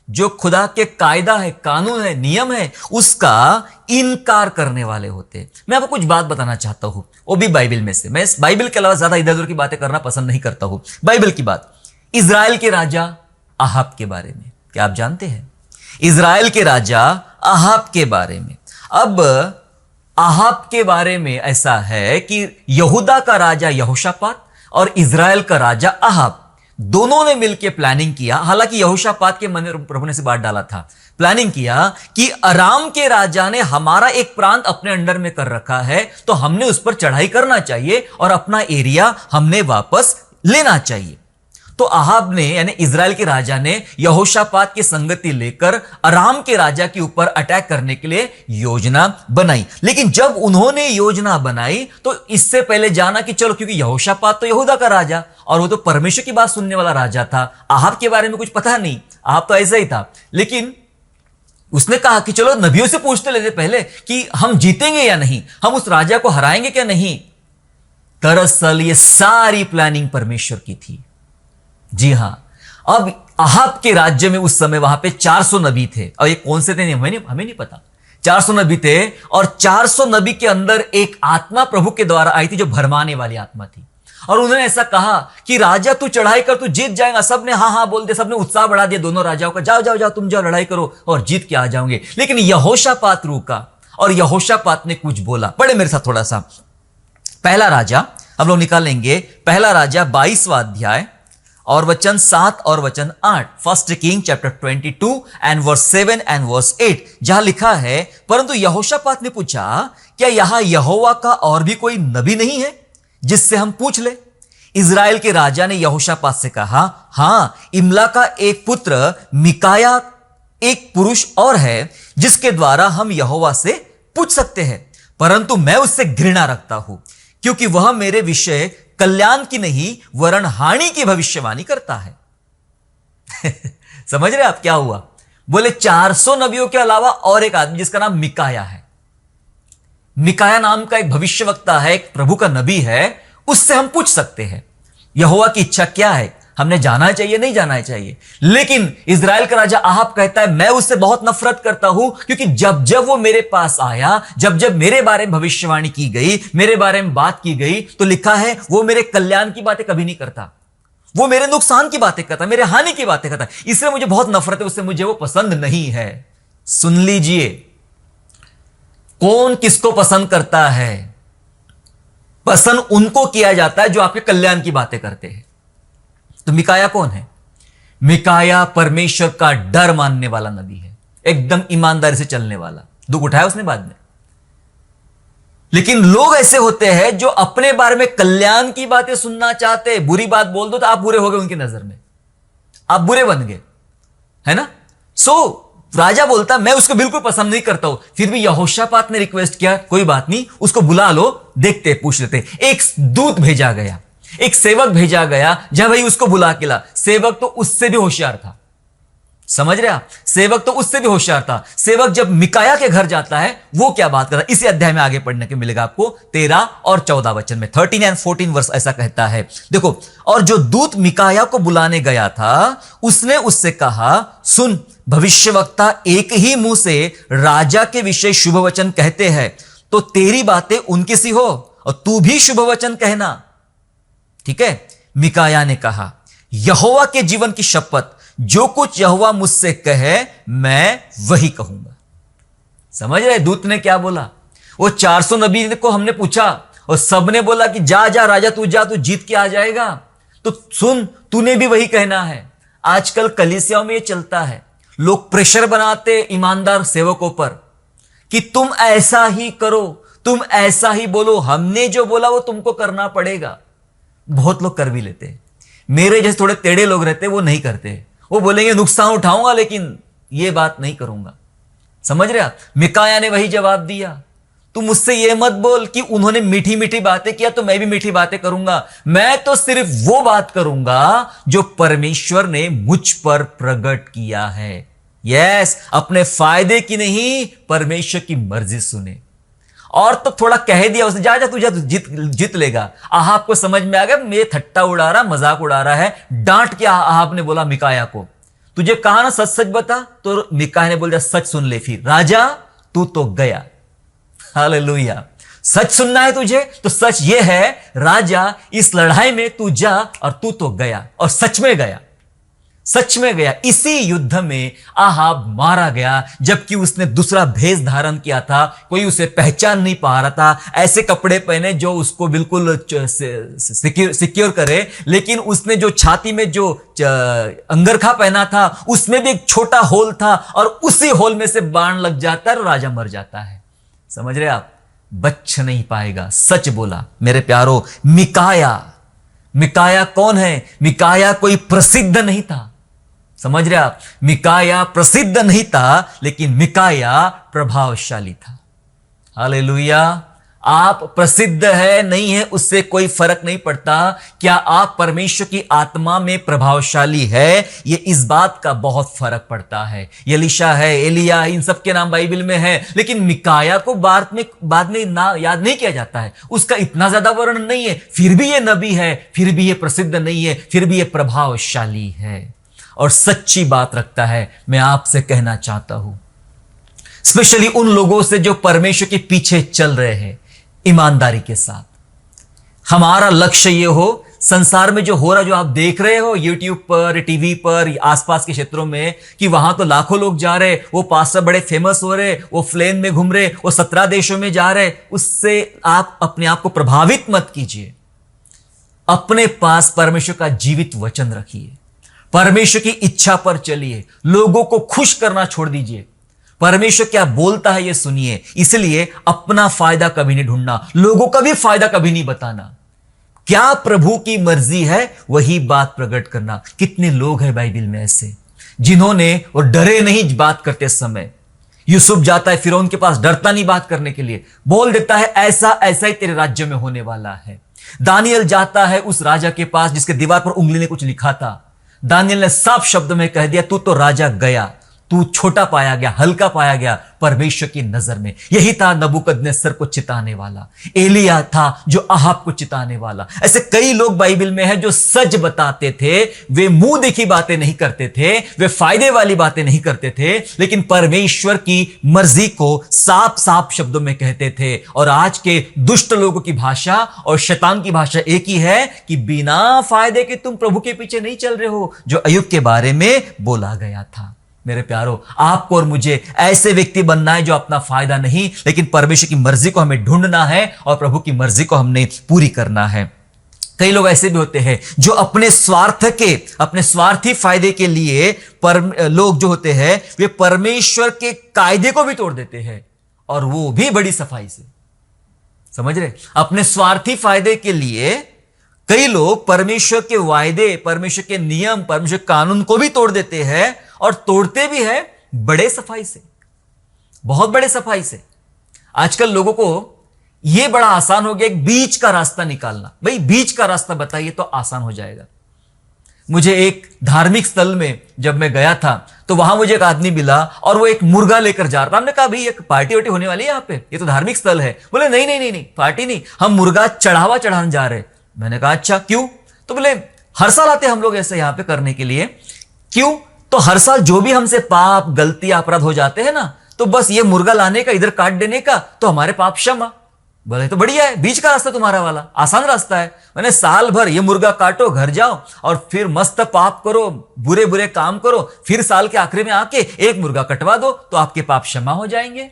जो खुदा के कायदा है, कानून है, नियम है, उसका इनकार करने वाले होते हैं। मैं आपको कुछ बात बताना चाहता हूं, वो भी बाइबल में से। मैं इस बाइबल के अलावा ज्यादा इधर उधर की बातें करना पसंद नहीं करता हूं। बाइबल की बात, इजराइल के राजा आहाब के बारे में, क्या आप जानते हैं? इजराइल के राजा आहाब के बारे में। अब आहाब के बारे में ऐसा है कि यहूदा का राजा यहोशापात और इजराइल का राजा आहाब, दोनों ने मिलकर प्लानिंग किया, हालांकि यहोशापात के मन में प्रभु ने से बात डाला था, प्लानिंग किया कि अराम के राजा ने हमारा एक प्रांत अपने अंडर में कर रखा है, तो हमने उस पर चढ़ाई करना चाहिए और अपना एरिया हमने वापस लेना चाहिए। तो अहाब ने यानी इजराइल के राजा ने यहोशापात की संगति लेकर अराम के राजा के ऊपर अटैक करने के लिए योजना बनाई। लेकिन जब उन्होंने योजना बनाई तो इससे पहले जाना कि चलो, क्योंकि यहोशापात तो यहूदा का राजा और वो तो परमेश्वर की बात सुनने वाला राजा था, अहाब के बारे में कुछ पता नहीं, अहाब तो ऐसा ही था। लेकिन उसने कहा कि चलो नबियों से पूछते लेते पहले कि हम जीतेंगे या नहीं, हम उस राजा को हराएंगे क्या नहीं। दरअसल ये सारी प्लानिंग परमेश्वर की थी। जी हां, अब अहाब के राज्य में उस समय वहां पे 400 नबी थे, और ये कौन से थे हमें नहीं पता। 400 नबी थे, और 400 नबी के अंदर एक आत्मा प्रभु के द्वारा आई थी जो भरमाने वाली आत्मा थी। और उन्होंने ऐसा कहा कि राजा तू चढ़ाई कर, तू जीत जाएगा। सबने हाँ हाँ बोल दिया, सबने उत्साह बढ़ा दिया दोनों राजाओं का, जाओ जाओ जाओ तुम जाओ लड़ाई करो और जीत के आ जाओगे। लेकिन यहोशापात रुका और यहोशापात ने कुछ बोला। पढ़े मेरे साथ थोड़ा सा, पहला राजा हम लोग निकालेंगे, पहला राजा 22वां अध्याय और वचन 7 और वचन 8। First king chapter 22 and verse 7 and verse 8, जहां लिखा है, परंतु यहोशापात ने पूछा, क्या यहां यहोवा का और भी कोई नबी नहीं है जिससे हम पूछ ले? इजराइल के राजा ने यहोशापात से कहा, हां, इमला का एक पुत्र मिकाया एक पुरुष और है जिसके द्वारा हम यहोवा से पूछ सकते हैं, परंतु मैं उससे घृणा रखता हूं, क्योंकि वह मेरे विषय कल्याण की नहीं वरन हानि की भविष्यवाणी करता है। समझ रहे आप क्या हुआ? बोले 400 नबियों के अलावा और एक आदमी जिसका नाम मिकाया है। मिकाया नाम का एक भविष्यवक्ता है, एक प्रभु का नबी है, उससे हम पूछ सकते हैं यहोवा की इच्छा क्या है, हमने जाना चाहिए नहीं जाना चाहिए। लेकिन इजराइल का राजा अहाब कहता है, मैं उससे बहुत नफरत करता हूं, क्योंकि जब जब वो मेरे पास आया, जब जब मेरे बारे में भविष्यवाणी की गई, मेरे बारे में बात की गई, तो लिखा है वो मेरे कल्याण की बातें कभी नहीं करता, वो मेरे नुकसान की बातें करता, मेरे हानि की बातें करता, इसलिए मुझे बहुत नफरत है उससे, मुझे वो पसंद नहीं है। सुन लीजिए, कौन किसको पसंद करता है? पसंद उनको किया जाता है जो आपके कल्याण की बातें करते हैं। तो मिकाया कौन है? मिकाया परमेश्वर का डर मानने वाला नबी है, एकदम ईमानदारी से चलने वाला। दुख उठाया उसने बाद में। लेकिन लोग ऐसे होते हैं जो अपने बारे में कल्याण की बातें सुनना चाहते हैं, बुरी बात बोल दो तो आप बुरे हो गए उनकी नजर में, आप बुरे बन गए, है ना। राजा बोलता मैं उसको बिल्कुल पसंद नहीं करता हूं, फिर भी यहोशापात ने रिक्वेस्ट किया, कोई बात नहीं, उसको बुला लो, देखते पूछ लेते। एक दूत भेजा गया, एक सेवक भेजा गया, जहां भाई उसको बुला के ला। सेवक तो उससे भी होशियार था, समझ रहे आप, सेवक तो उससे भी होशियार था। सेवक जब मिकाया के घर जाता है, वो क्या बात करता है, इसी अध्याय में आगे पढ़ने के मिलेगा आपको 13 और 14 वचन में, 13 एंड 14 वर्स ऐसा कहता है। देखो, और जो दूत मिकाया को बुलाने गया था, उसने उससे कहा, सुन, भविष्यवक्ता एक ही मुंह से राजा के विषय शुभ वचन कहते हैं, तो तेरी बातें उनकी सी हो और तू भी शुभ वचन कहना। ठीक है। मिकाया ने कहा, यहोवा के जीवन की शपथ, जो कुछ यहोवा मुझसे कहे मैं वही कहूंगा। समझ रहे दूत ने क्या बोला? वो 400 नबी को हमने पूछा और सबने बोला कि जा जा राजा, तू जा, तू जीत के आ जाएगा। तो सुन, तूने भी वही कहना है। आजकल कलीसियाओं में ये चलता है, लोग प्रेशर बनाते ईमानदार सेवकों पर कि तुम ऐसा ही करो, तुम ऐसा ही बोलो, हमने जो बोला वो तुमको करना पड़ेगा। बहुत लोग कर भी लेते हैं। मेरे जैसे थोड़े टेढ़े लोग रहते हैं, वो नहीं करते। वो बोलेंगे नुकसान उठाऊंगा लेकिन ये बात नहीं करूंगा। समझ रहे आप? मिकाया ने वही जवाब दिया, तुम मुझसे ये मत बोल कि उन्होंने मीठी मीठी बातें किया तो मैं भी मीठी बातें करूंगा। मैं तो सिर्फ वो बात करूंगा जो परमेश्वर ने मुझ पर प्रकट किया है। यस, अपने फायदे की नहीं, परमेश्वर की मर्जी सुने। और तो थोड़ा कह दिया उसने, जा जा तू जा, जीत लेगा। अहाब को समझ में आ गया मेरे थट्टा उड़ा रहा, मजाक उड़ा रहा है। डांट के अहाब ने बोला मिकाया को, तुझे कहा ना सच सच बता। तो मिकाया ने बोल दिया, सच सुन ले फिर राजा, तू तो गया। हालेलुया। सच सुनना है तुझे तो सच ये है, राजा, इस लड़ाई में तू जा और तू तो गया, और सच में गया। सच में गया। इसी युद्ध में आहाब मारा गया, जबकि उसने दूसरा भेष धारण किया था, कोई उसे पहचान नहीं पा रहा था। ऐसे कपड़े पहने जो उसको बिल्कुल सिक्योर करे, लेकिन उसने जो छाती में जो अंगरखा पहना था उसमें भी एक छोटा होल था, और उसी होल में से बाण लग जाता है और राजा मर जाता है। समझ रहे आप? बच नहीं पाएगा। सच बोला मेरे प्यारो। मिकाया कौन है? मिकाया कोई प्रसिद्ध नहीं था। समझ रहे आप? मिकाया प्रसिद्ध नहीं था, लेकिन मिकाया प्रभावशाली था। हालेलुया। आप प्रसिद्ध है नहीं है उससे कोई फर्क नहीं पड़ता। क्या आप परमेश्वर की आत्मा में प्रभावशाली है, ये इस बात का बहुत फर्क पड़ता है। एलीशा है, एलिया, इन सब के नाम बाइबल में है, लेकिन मिकाया को बाद में ना याद नहीं किया जाता है। उसका इतना ज्यादा वर्णन नहीं है, फिर भी ये नबी है, फिर भी ये प्रसिद्ध नहीं है, फिर भी ये प्रभावशाली है और सच्ची बात रखता है। मैं आपसे कहना चाहता हूं, स्पेशली उन लोगों से जो परमेश्वर के पीछे चल रहे हैं, ईमानदारी के साथ। हमारा लक्ष्य ये हो, संसार में जो हो रहा, जो आप देख रहे हो यूट्यूब पर, टीवी पर, आसपास के क्षेत्रों में, कि वहां तो लाखों लोग जा रहे, वो पास्टर बड़े फेमस हो रहे, वो प्लेन में घूम रहे, वो 17 देशों में जा रहे, उससे आप अपने आप को प्रभावित मत कीजिए। अपने पास परमेश्वर का जीवित वचन रखिए, परमेश्वर की इच्छा पर चलिए, लोगों को खुश करना छोड़ दीजिए। परमेश्वर क्या बोलता है ये सुनिए। इसलिए अपना फायदा कभी नहीं ढूंढना, लोगों का भी फायदा कभी नहीं बताना। क्या प्रभु की मर्जी है वही बात प्रकट करना। कितने लोग हैं बाइबल में ऐसे जिन्होंने वो डरे नहीं बात करते समय। यूसुफ जाता है फिरौन के पास, डरता नहीं बात करने के लिए, बोल देता है ऐसा ऐसा ही तेरे राज्य में होने वाला है। दानियल जाता है उस राजा के पास जिसके दीवार पर उंगली ने कुछ लिखा था। दानियल ने साफ शब्द में कह दिया, तू तो राजा गया, तू छोटा पाया गया, हल्का पाया गया परमेश्वर की नजर में। यही था नबूकदनेस्सर को चिताने वाला, एलिया था जो आहाब को चिताने वाला। ऐसे कई लोग बाइबल में हैं जो सच बताते थे, वे मुंह देखी बातें नहीं करते थे, वे फायदे वाली बातें नहीं करते थे, लेकिन परमेश्वर की मर्जी को साफ साफ शब्दों में कहते थे। और आज के दुष्ट लोगों की भाषा और शैतान की भाषा एक ही है कि बिना फायदे के तुम प्रभु के पीछे नहीं चल रहे हो, जो अय्यूब के बारे में बोला गया था। मेरे प्यारो, आपको और मुझे ऐसे व्यक्ति बनना है जो अपना फायदा नहीं, लेकिन परमेश्वर की मर्जी को हमें ढूंढना है और प्रभु की मर्जी को हमने पूरी करना है। कई लोग ऐसे भी होते हैं जो अपने स्वार्थी फायदे के लिए लोग जो होते हैं वे परमेश्वर के कायदे को भी तोड़ देते हैं, और वो भी बड़ी सफाई से। समझ रहे? अपने स्वार्थी फायदे के लिए कई लोग परमेश्वर के वायदे, परमेश्वर के नियम, परमेश्वर कानून को भी तोड़ देते हैं, और तोड़ते भी है बड़े सफाई से, बहुत बड़े सफाई से। आजकल लोगों को यह बड़ा आसान हो गया एक बीच का रास्ता निकालना। भाई बीच का रास्ता बताइए तो आसान हो जाएगा। मुझे एक धार्मिक स्थल में जब मैं गया था तो वहां मुझे एक आदमी मिला और वो एक मुर्गा लेकर जा रहा था। हमने कहा भाई एक पार्टी वार्टी होने वाली है यहाँ पे, ये तो धार्मिक स्थल है। बोले नहीं नहीं नहीं नहीं, पार्टी नहीं, हम मुर्गा चढ़ाने जा रहे। मैंने कहा अच्छा क्यों? तो बोले हर साल आते हम लोग ऐसे यहां पे करने के लिए। क्यों? तो हर साल जो भी हमसे पाप, गलती, अपराध हो जाते हैं ना, तो बस ये मुर्गा लाने का, इधर काट देने का, तो हमारे पाप क्षमा। बोले तो बढ़िया है, बीच का रास्ता तुम्हारा वाला, आसान रास्ता है। मैंने साल भर ये मुर्गा काटो, घर जाओ और फिर मस्त पाप करो, बुरे बुरे काम करो, फिर साल के आखिरी में आके एक मुर्गा कटवा दो तो आपके पाप क्षमा हो जाएंगे,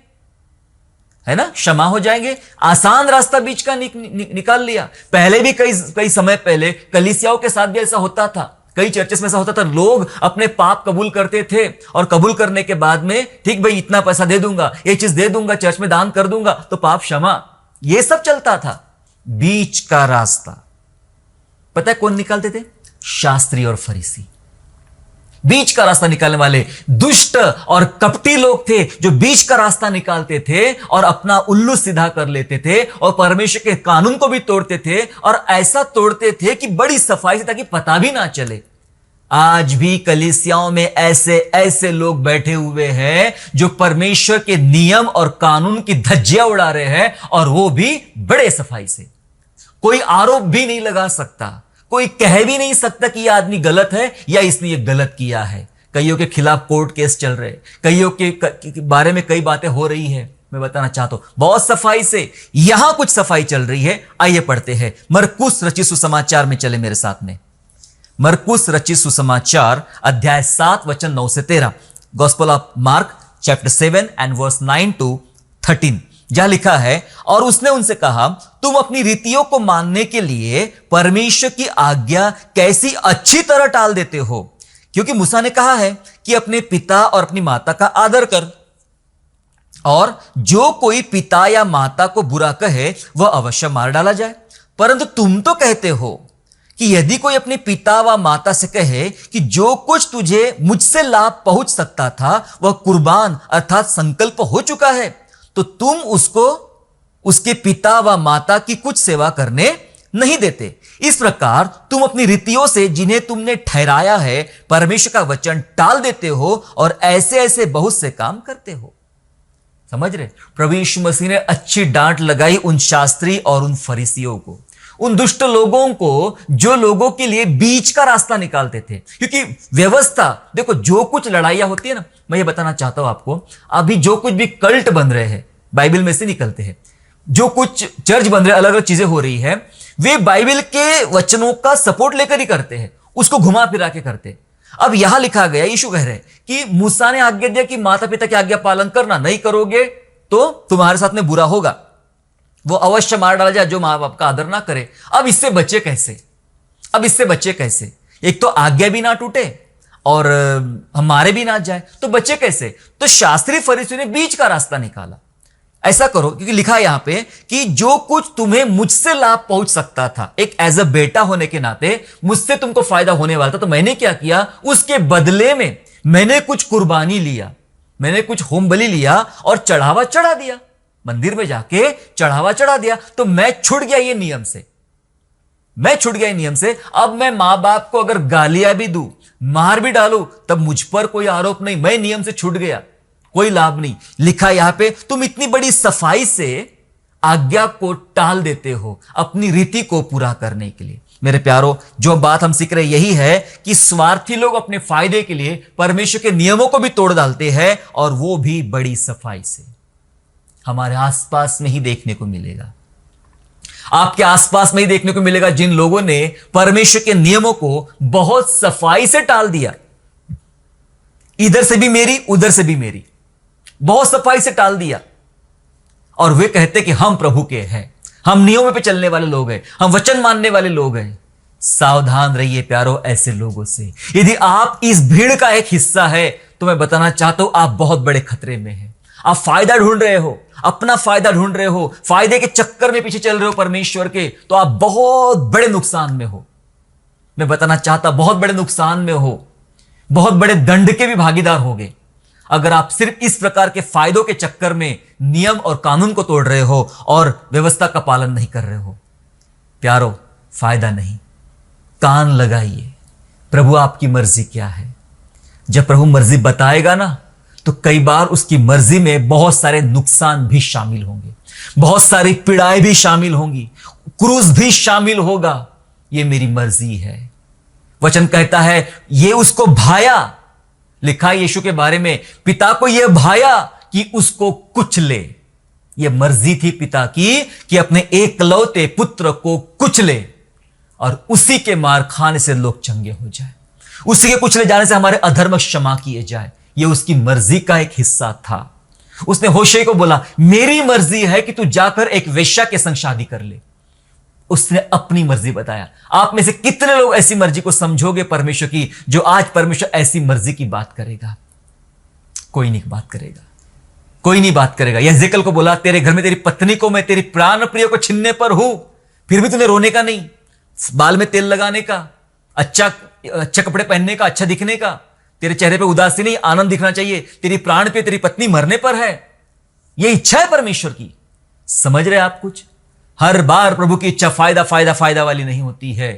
है ना, क्षमा हो जाएंगे। आसान रास्ता बीच का निकाल लिया। पहले भी कई समय पहले कलीसियाओं के साथ भी ऐसा होता था, कई चर्चेस में ऐसा होता था। लोग अपने पाप कबूल करते थे और कबूल करने के बाद में ठीक भाई इतना पैसा दे दूंगा, ये चीज दे दूंगा, चर्च में दान कर दूंगा तो पाप क्षमा, ये सब चलता था। बीच का रास्ता पता है कौन निकालते थे? शास्त्री और फरीसी। बीच का रास्ता निकालने वाले दुष्ट और कपटी लोग थे जो बीच का रास्ता निकालते थे और अपना उल्लू सीधा कर लेते थे और परमेश्वर के कानून को भी तोड़ते थे, और ऐसा तोड़ते थे कि बड़ी सफाई से, ताकि पता भी ना चले। आज भी कलीसियाओं में ऐसे लोग बैठे हुए हैं जो परमेश्वर के नियम और कानून की धज्जियां उड़ा रहे हैं, और वो भी बड़े सफाई से। कोई आरोप भी नहीं लगा सकता, कोई कह भी नहीं सकता कि यह आदमी गलत है या इसने ये गलत किया है। कईयों के खिलाफ कोर्ट केस चल रहे, कईयों के बारे में कई बातें हो रही है। मैं बताना चाहता हूं बहुत सफाई से, यहां कुछ सफाई चल रही है। आइए पढ़ते हैं, मरकुस रचित सुसमाचार में चले मेरे साथ में। मरकुस रचित सुसमाचार अध्याय 7 वचन 9 से 13। Gospel of Mark chapter 7 and verse 9 to 13। जहां लिखा है, और उसने उनसे कहा, तुम अपनी रीतियों को मानने के लिए परमेश्वर की आज्ञा कैसी अच्छी तरह टाल देते हो, क्योंकि मूसा ने कहा है कि अपने पिता और अपनी माता का आदर कर, और जो कोई पिता या माता को बुरा कहे वह अवश्य मार डाला जाए। परंतु तुम तो कहते हो कि यदि कोई अपने पिता व माता से कहे कि जो कुछ तुझे मुझसे लाभ पहुंच सकता था वह कुर्बान अर्थात संकल्प हो चुका है, तो तुम उसको उसके पिता व माता की कुछ सेवा करने नहीं देते। इस प्रकार तुम अपनी रीतियों से जिन्हें तुमने ठहराया है परमेश्वर का वचन टाल देते हो और ऐसे ऐसे बहुत से काम करते हो। समझ रहे? प्रभु यीशु मसीह ने अच्छी डांट लगाई उन शास्त्री और उन फरीसियों को, उन दुष्ट लोगों को जो लोगों के लिए बीच का रास्ता निकालते थे। क्योंकि व्यवस्था, देखो जो कुछ लड़ाइयां होती है ना, मैं ये बताना चाहता हूं आपको, अभी जो कुछ भी कल्ट बन रहे हैं बाइबल में से निकलते हैं, जो कुछ चर्च बन रहे, अलग अलग चीजें हो रही है, वे बाइबल के वचनों का सपोर्ट लेकर ही करते हैं, उसको घुमा फिरा के करते हैं। अब यहां लिखा गया, यीशु कह रहे हैं कि मूसा ने आज्ञा दिया कि माता पिता की आज्ञा पालन करना, नहीं करोगे तो तुम्हारे साथ में बुरा होगा, वो अवश्य मार डाला जाए जो मां बाप का आदर ना करे। अब इससे बचे कैसे? अब इससे बचे कैसे? एक तो आज्ञा भी ना टूटे और हमारे भी ना जाए, तो बचे कैसे? तो शास्त्री फरीसियों ने बीच का रास्ता निकाला। ऐसा करो, क्योंकि लिखा है यहां पे कि जो कुछ तुम्हें मुझसे लाभ पहुंच सकता था, एक एज अ बेटा होने के नाते मुझसे तुमको फायदा होने वाला था, तो मैंने क्या किया, उसके बदले में मैंने कुछ कुर्बानी लिया, मैंने कुछ होम बलि लिया और चढ़ावा चढ़ा दिया, मंदिर में जाके चढ़ावा चढ़ा दिया। तो मैं छूट गया ये नियम से, मैं छूट गया नियम से। अब मैं मां बाप को अगर गालियां भी दूं, मार भी डालूं, तब मुझ पर कोई आरोप नहीं, मैं नियम से छूट गया, कोई लाभ नहीं। लिखा यहां पे, तुम इतनी बड़ी सफाई से आज्ञा को टाल देते हो अपनी रीति को पूरा करने के लिए। मेरे प्यारो, जो बात हम सीख रहे यही है कि स्वार्थी लोग अपने फायदे के लिए परमेश्वर के नियमों को भी तोड़ डालते हैं, और वो भी बड़ी सफाई से। हमारे आसपास में ही देखने को मिलेगा, आपके आसपास में ही देखने को मिलेगा, जिन लोगों ने परमेश्वर के नियमों को बहुत सफाई से टाल दिया। इधर से भी मेरी, उधर से भी मेरी, बहुत सफाई से टाल दिया। और वे कहते कि हम प्रभु के हैं, हम नियमों पे चलने वाले लोग हैं, हम वचन मानने वाले लोग हैं। सावधान रहिए प्यारो ऐसे लोगों से। यदि आप इस भीड़ का एक हिस्सा है तो मैं बताना चाहता हूं, आप बहुत बड़े खतरे में हैं। आप फायदा ढूंढ रहे हो, अपना फायदा ढूंढ रहे हो, फायदे के चक्कर में पीछे चल रहे हो परमेश्वर के, तो आप बहुत बड़े नुकसान में हो। मैं बताना चाहता, बहुत बड़े नुकसान में हो, बहुत बड़े दंड के भी भागीदार होगे अगर आप सिर्फ इस प्रकार के फायदों के चक्कर में नियम और कानून को तोड़ रहे हो और व्यवस्था का पालन नहीं कर रहे हो। प्यारो, फायदा नहीं। कान लगाइए, प्रभु आपकी मर्जी क्या है। जब प्रभु मर्जी बताएगा ना, तो कई बार उसकी मर्जी में बहुत सारे नुकसान भी शामिल होंगे, बहुत सारी पीड़ाएं भी शामिल होंगी, क्रूस भी शामिल होगा। ये मेरी मर्जी है। वचन कहता है ये उसको भाया, लिखा है यीशु के बारे में, पिता को यह भाया कि उसको कुचले। यह मर्जी थी पिता की कि अपने एकलौते पुत्र को कुचले और उसी के मार खाने से लोग चंगे हो जाए, उसी के कुचले जाने से हमारे अधर्म क्षमा किए जाए। यह उसकी मर्जी का एक हिस्सा था। उसने होशे को बोला, मेरी मर्जी है कि तू जाकर एक वेश्या के संग शादी कर ले। उसने अपनी मर्जी बताया। आप में से कितने लोग ऐसी मर्जी को समझोगे परमेश्वर की, जो आज परमेश्वर ऐसी मर्जी की बात करेगा? कोई नहीं बात करेगा, कोई नहीं बात करेगा। यहेजकेल को बोला, तेरे घर में तेरी पत्नी को मैं तेरी प्राण प्रिय को छीनने पर हूं, फिर भी तूने रोने का नहीं, बाल में तेल लगाने का, अच्छा कपड़े पहनने का, अच्छा दिखने का, तेरे चेहरे पे उदासी नहीं, आनंद दिखना चाहिए। तेरी प्राण पे तेरी पत्नी मरने पर है, यह इच्छा है परमेश्वर की। समझ रहे आप कुछ? हर बार प्रभु की इच्छा फायदा वाली नहीं होती है।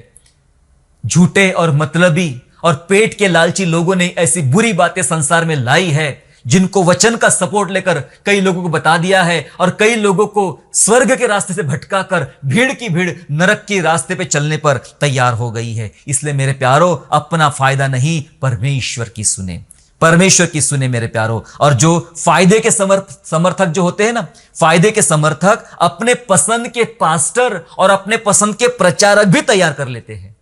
झूठे और मतलबी और पेट के लालची लोगों ने ऐसी बुरी बातें संसार में लाई है, जिनको वचन का सपोर्ट लेकर कई लोगों को बता दिया है और कई लोगों को स्वर्ग के रास्ते से भटका कर भीड़ की भीड़ नरक के रास्ते पे चलने पर तैयार हो गई है। इसलिए मेरे प्यारो, अपना फायदा नहीं, परमेश्वर की सुने, परमेश्वर की सुने मेरे प्यारो। और जो फायदे के समर्थक जो होते हैं ना, फायदे के समर्थक अपने पसंद के पास्टर और अपने पसंद के प्रचारक भी तैयार कर लेते हैं।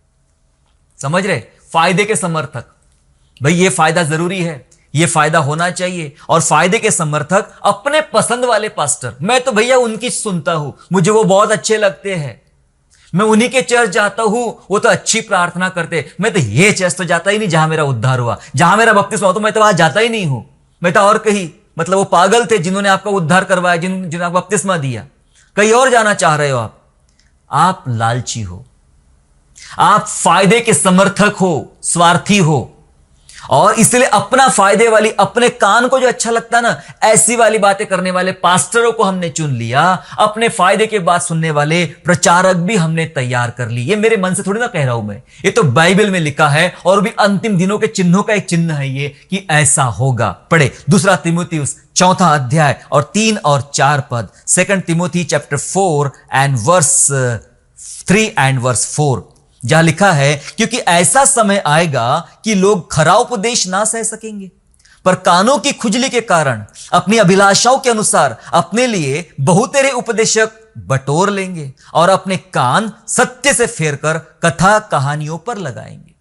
समझ रहे? फायदे के समर्थक, भाई ये फायदा जरूरी है, ये फायदा होना चाहिए। और फायदे के समर्थक अपने पसंद वाले पास्टर, मैं तो भैया उनकी सुनता हूं, मुझे वो बहुत अच्छे लगते हैं, मैं उन्हीं के चर्च जाता हूं, वो तो अच्छी प्रार्थना करते, मैं तो ये चर्च तो जाता ही नहीं जहां मेरा उद्धार हुआ, जहां मेरा बपतिस्मा हुआ तो मैं तो वहां जाता ही नहीं हूं, मैं तो और कहीं, मतलब वो पागल थे जिन्होंने आपका उद्धार करवाया, जिन्होंने आपको बपतिस्मा दिया, कहीं और जाना चाह रहे हो आप लालची हो, आप फायदे के समर्थक हो, स्वार्थी हो, और इसलिए अपना फायदे वाली, अपने कान को जो अच्छा लगता है ना, ऐसी वाली बातें करने वाले पास्टरों को हमने चुन लिया, अपने फायदे के बात सुनने वाले प्रचारक भी हमने तैयार कर ली। ये मेरे मन से थोड़ी ना कह रहा हूं मैं, ये तो बाइबल में लिखा है, और भी अंतिम दिनों के चिन्हों का एक चिन्ह है ये कि ऐसा होगा। पढ़े दूसरा तीमुथियुस 4 अध्याय और 3 और 4 पद, 2 Timothy chapter 4 and verse 3 and verse 4, जहां लिखा है, क्योंकि ऐसा समय आएगा कि लोग खरा उपदेश ना सह सकेंगे, पर कानों की खुजली के कारण अपनी अभिलाषाओं के अनुसार अपने लिए बहुतेरे उपदेशक बटोर लेंगे और अपने कान सत्य से फेरकर कथा कहानियों पर लगाएंगे।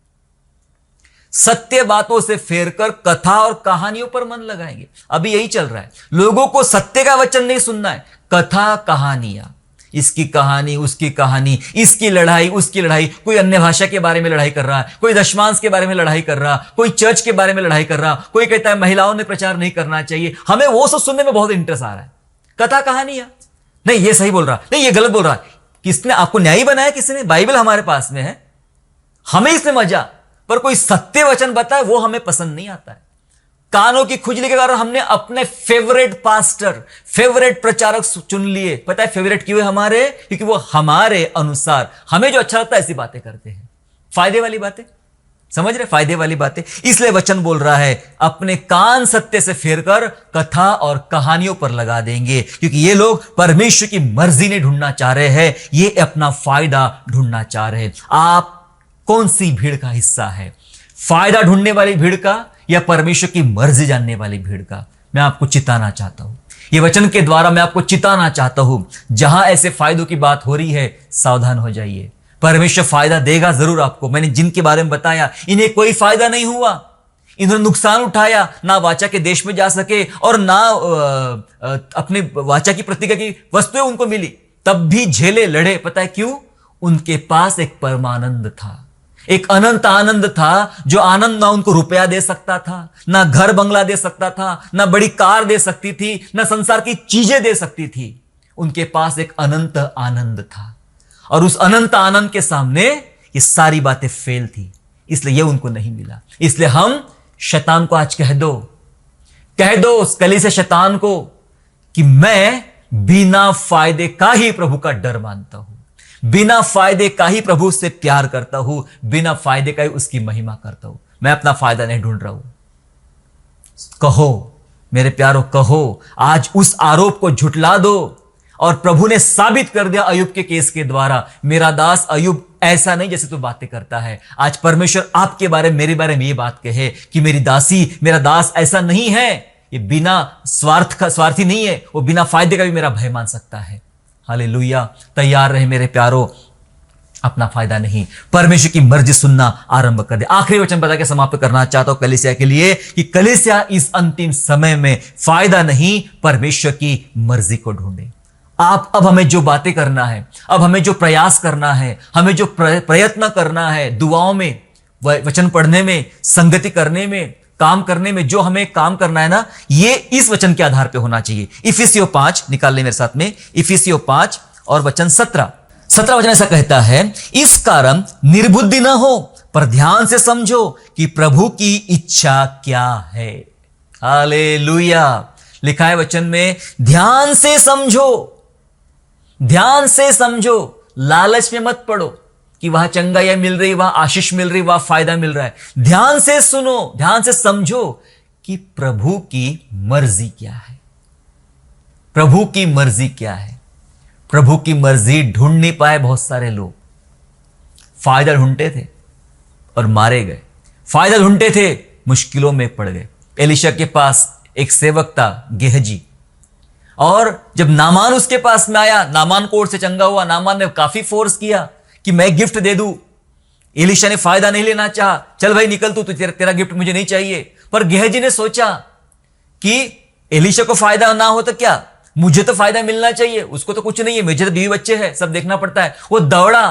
सत्य बातों से फेरकर कथा और कहानियों पर मन लगाएंगे। अभी यही चल रहा है, लोगों को सत्य का वचन नहीं सुनना है, कथा कहानियां, इसकी कहानी, उसकी कहानी, इसकी लड़ाई, उसकी लड़ाई, कोई अन्य भाषा के बारे में लड़ाई कर रहा है, कोई दशमांश के बारे में लड़ाई कर रहा, कोई चर्च के बारे में लड़ाई कर रहा, कोई कहता है महिलाओं ने प्रचार नहीं करना चाहिए। हमें वो सब सुनने में बहुत इंटरेस्ट आ रहा है, कथा कहानियां, नहीं ये सही बोल रहा, नहीं ये गलत बोल रहा। किसने आपको न्यायी बनाया? किसने? बाइबल हमारे पास में है, हमें इसमें मजा, पर कोई सत्य वचन बताए वो हमें पसंद नहीं आता है। कानों की खुजली के कारण हमने अपने फेवरेट पास्टर, फेवरेट प्रचारक चुन लिए। पता है फेवरेट क्यों है हमारे? क्योंकि वो हमारे अनुसार, हमें जो अच्छा लगता है ऐसी बातें करते हैं, फायदे वाली बातें, समझ रहे? फायदे वाली बातें। इसलिए वचन बोल रहा है, अपने कान सत्य से फेरकर कथा और कहानियों पर लगा देंगे, क्योंकि ये लोग परमेश्वर की मर्जी नहीं ढूंढना चाह रहे हैं, ये अपना फायदा ढूंढना चाह रहे हैं। आप कौन सी भीड़ का हिस्सा है? फायदा ढूंढने वाली भीड़ का या परमेश्वर की मर्जी जानने वाली भीड़ का? मैं आपको चिताना चाहता हूं, ये वचन के द्वारा मैं आपको चिताना चाहता हूं। जहां ऐसे फायदों की बात हो रही है, सावधान हो जाइए, परमेश्वर फायदा देगा जरूर आपको। मैंने जिनके बारे में बताया, इन्हें कोई फायदा नहीं हुआ, इन्होंने नुकसान उठाया, ना वाचा के देश में जा सके और ना अपने वाचा की प्रतिज्ञा की वस्तुएं उनको मिली, तब भी झेले, लड़े। पता है क्यों? उनके पास एक परमानंद था, एक अनंत आनंद था, जो आनंद ना उनको रुपया दे सकता था, ना घर बंगला दे सकता था, ना बड़ी कार दे सकती थी, ना संसार की चीजें दे सकती थी। उनके पास एक अनंत आनंद था, और उस अनंत आनंद के सामने ये सारी बातें फेल थी, इसलिए ये उनको नहीं मिला। इसलिए हम शैतान को आज कह दो उस कली से शैतान को कि मैं बिना फायदे का ही प्रभु का डर मानता हूं, बिना फायदे का ही प्रभु से प्यार करता हूं, बिना फायदे का ही उसकी महिमा करता हूं। मैं अपना फायदा नहीं ढूंढ रहा हूं। कहो मेरे प्यारो, कहो आज उस आरोप को झुटला दो। और प्रभु ने साबित कर दिया अय्यूब के केस के द्वारा, मेरा दास अय्यूब ऐसा नहीं जैसे तू बातें करता है। आज परमेश्वर आपके बारे में, मेरे बारे में ये बात कहे कि मेरी दासी, मेरा दास ऐसा नहीं है, ये बिना स्वार्थी नहीं है, वो बिना फायदे का भी मेरा भय मान सकता है। हालेलुया। तैयार रहे मेरे प्यारो, अपना फायदा नहीं, परमेश्वर की मर्जी सुनना आरंभ कर दे। आखिरी वचन बता के समाप्त करना चाहता हूं कलीसिया के लिए कि कलीसिया इस अंतिम समय में फायदा नहीं, परमेश्वर की मर्जी को ढूंढे। आप अब हमें जो बातें करना है, अब हमें जो प्रयास करना है, हमें जो प्रयत्न करना है, दुआओं में, वचन पढ़ने में, संगति करने में, काम करने में, जो हमें काम करना है ना, ये इस वचन के आधार पे होना चाहिए। इफिसियों 5 निकाल ले मेरे साथ में, इफिसियों 5 और वचन 17 वचन ऐसा कहता है, इस कारण निर्बुद्धि ना हो, पर ध्यान से समझो कि प्रभु की इच्छा क्या है। हालेलुया। लिखा है वचन में, ध्यान से समझो, ध्यान से समझो, लालच में मत पड़ो कि वहां चंगाई मिल रही, वहां आशीष मिल रही, वहां फायदा मिल रहा है। ध्यान से सुनो, ध्यान से समझो कि प्रभु की मर्जी क्या है। प्रभु की मर्जी क्या है? प्रभु की मर्जी ढूंढ नहीं पाए बहुत सारे लोग। फायदा ढूंढते थे और मारे गए, फायदा ढूंढते थे, मुश्किलों में पड़ गए। एलीशा के पास एक सेवक था गेहजी, और जब नामान उसके पास में आया, नामान कोर्ट से चंगा हुआ, नामान ने काफी फोर्स किया कि मैं गिफ्ट दे दूं एलीशा ने फायदा नहीं लेना चाहा, चल भाई निकल तू, तेरा गिफ्ट मुझे नहीं चाहिए। पर गेहजी ने सोचा कि एलीशा को फायदा ना हो तो क्या, मुझे तो फायदा मिलना चाहिए, उसको तो कुछ नहीं है, मुझे तो बीवी बच्चे हैं, सब देखना पड़ता है। वो दौड़ा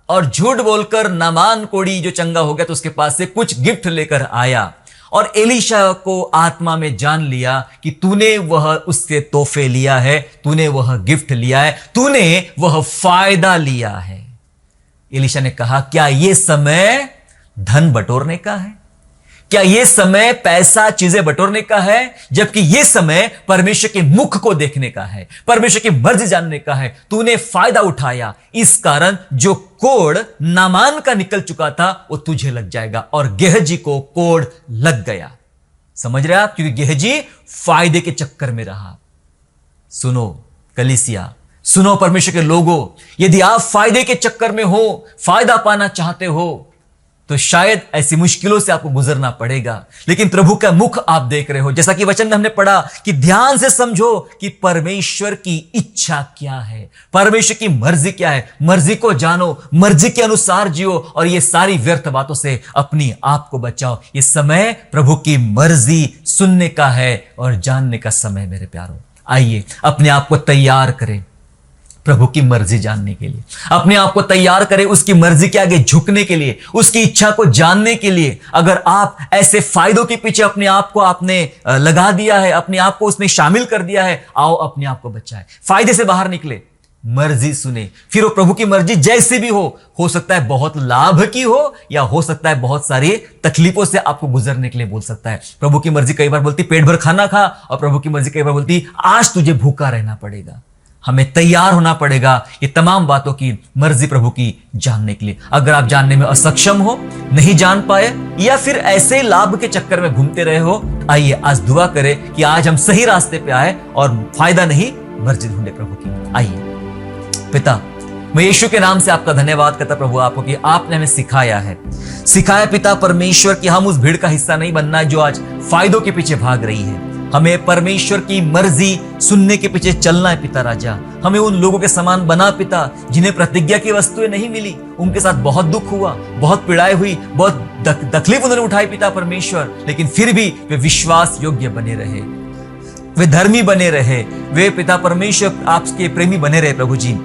और झूठ बोलकर नामान कोढ़ी जो चंगा हो गया तो उसके पास से कुछ गिफ्ट लेकर आया और एलीशा को आत्मा में जान लिया कि तूने वह उससे तोहफे लिया है, तूने वह गिफ्ट लिया है, तूने वह फायदा लिया है। एलीशा ने कहा, क्या यह समय धन बटोरने का है? क्या यह समय पैसा चीजें बटोरने का है? जबकि यह समय परमेश्वर के मुख को देखने का है, परमेश्वर की मर्जी जानने का है। तूने फायदा उठाया, इस कारण जो कोढ़ नामान का निकल चुका था वो तुझे लग जाएगा। और गेहजी को कोढ़ लग गया। समझ रहे आप? क्योंकि गेहजी फायदे के चक्कर में रहा। सुनो कलीसिया, सुनो परमेश्वर के लोगों, यदि आप फायदे के चक्कर में हो, फायदा पाना चाहते हो, तो शायद ऐसी मुश्किलों से आपको गुजरना पड़ेगा। लेकिन प्रभु का मुख आप देख रहे हो। जैसा कि वचन में हमने पढ़ा कि ध्यान से समझो कि परमेश्वर की इच्छा क्या है, परमेश्वर की मर्जी क्या है। मर्जी को जानो, मर्जी के अनुसार जियो और ये सारी व्यर्थ बातों से अपनी आप को बचाओ। ये समय प्रभु की मर्जी सुनने का है और जानने का समय। मेरे प्यारों, आइए अपने आप को तैयार करें प्रभु की मर्जी जानने के लिए, अपने आप को तैयार करें उसकी मर्जी के आगे झुकने के लिए, उसकी इच्छा को जानने के लिए। अगर आप ऐसे फायदों के पीछे अपने आप को आपने लगा दिया है, अपने आप को उसमें शामिल कर दिया है, आओ अपने आप को बचाएं, फायदे से बाहर निकले, मर्जी सुने। फिर वो प्रभु की मर्जी जैसे भी हो सकता है बहुत लाभ की हो या हो सकता है बहुत सारी तकलीफों से आपको गुजरने के लिए बोल सकता है। प्रभु की मर्जी कई बार बोलती पेट भर खाना खा, और प्रभु की मर्जी कई बार बोलती आज तुझे भूखा रहना पड़ेगा। हमें तैयार होना पड़ेगा ये तमाम बातों की मर्जी प्रभु की जानने के लिए। अगर आप जानने में असक्षम हो, नहीं जान पाए, या फिर ऐसे लाभ के चक्कर में घूमते रहे हो, आइए आज दुआ करें कि आज हम सही रास्ते पे आए और फायदा नहीं मर्जी ढूंढे प्रभु की। आइए। पिता, मैं यीशु के नाम से आपका धन्यवाद करता प्रभु आपको कि आपने हमें सिखाया पिता परमेश्वर कि हम उस भीड़ का हिस्सा नहीं बनना है जो आज फायदों के पीछे भाग रही है। हमें परमेश्वर की मर्जी सुनने के पीछे चलना है पिता राजा। हमें उन लोगों के समान बना पिता जिन्हें प्रतिज्ञा की वस्तुएं नहीं मिली, उनके साथ बहुत दुख हुआ, बहुत पीड़ाई हुई, बहुत तकलीफ उन्होंने उठाई पिता परमेश्वर, लेकिन फिर भी वे विश्वास योग्य बने रहे, वे धर्मी बने रहे, वे पिता परमेश्वर आपके प्रेमी बने रहे। प्रभु जी,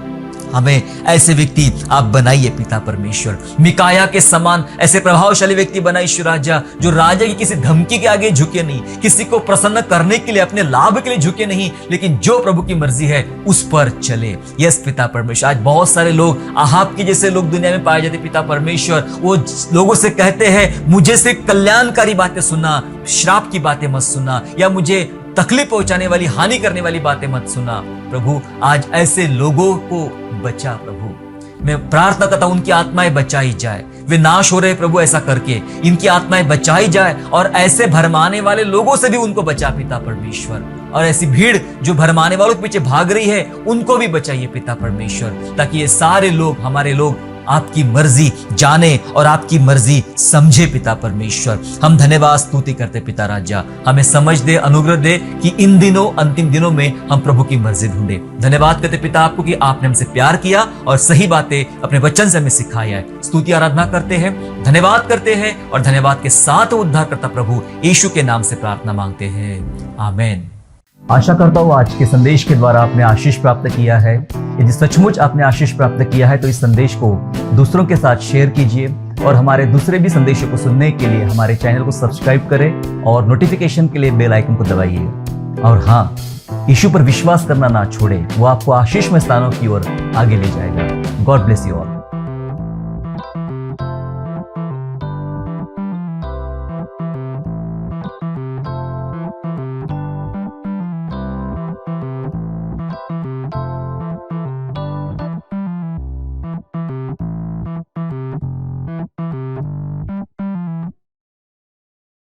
हमें ऐसे व्यक्ति आप बनाइए पिता परमेश्वर, मिकाया के समान ऐसे प्रभावशाली व्यक्ति बनाइए ईश्वर राजा, जो राजा की किसी धमकी के आगे झुके नहीं, किसी को प्रसन्न करने के लिए, अपने लाभ के लिए झुके नहीं, लेकिन जो प्रभु की मर्जी है उस पर चले। यस पिता परमेश्वर, आज बहुत सारे लोग आहाब के जैसे लोग दुनिया में पाए जाते पिता परमेश्वर, वो लोगों से कहते हैं मुझे से कल्याणकारी बातें सुना, श्राप की बातें मत सुना, या मुझे तकलीफ पहुंचाने वाली, हानि करने वाली बातें मत सुना। प्रभु आज ऐसे लोगों को बचा प्रभु। मैं प्रार्थना करता हूं उनकी आत्माएं बचाई जाए, वे नाश हो रहे प्रभु, ऐसा करके इनकी आत्माएं बचाई जाए, और ऐसे भरमाने वाले लोगों से भी उनको बचा पिता परमेश्वर, और ऐसी भीड़ जो भरमाने वालों के पीछे भाग रही है उनको भी बचाइए पिता परमेश्वर, ताकि ये सारे लोग, हमारे लोग आपकी मर्जी जाने और आपकी मर्जी समझे पिता परमेश्वर। हम धन्यवाद स्तुति करते पिता राजा, हमें समझ दे, अनुग्रह दे कि इन दिनों, अंतिम दिनों में हम प्रभु की मर्जी ढूंढे। धन्यवाद करते पिता आपको कि आपने हमसे प्यार किया और सही बातें अपने वचन से हमें सिखाया है। स्तुति आराधना करते हैं, धन्यवाद करते हैं, और धन्यवाद के साथ उद्धार करता प्रभु यीशु के नाम से प्रार्थना मांगते हैं, आमीन। आशा करता हूँ आज के संदेश के द्वारा आपने आशीष प्राप्त किया है। यदि सचमुच आपने आशीष प्राप्त किया है तो इस संदेश को दूसरों के साथ शेयर कीजिए, और हमारे दूसरे भी संदेशों को सुनने के लिए हमारे चैनल को सब्सक्राइब करें और नोटिफिकेशन के लिए बेल आइकन को दबाइए। और हाँ, यीशु पर विश्वास करना ना छोड़ें, वो आपको आशीषमय स्थानों की ओर आगे ले जाएगा। God bless you all.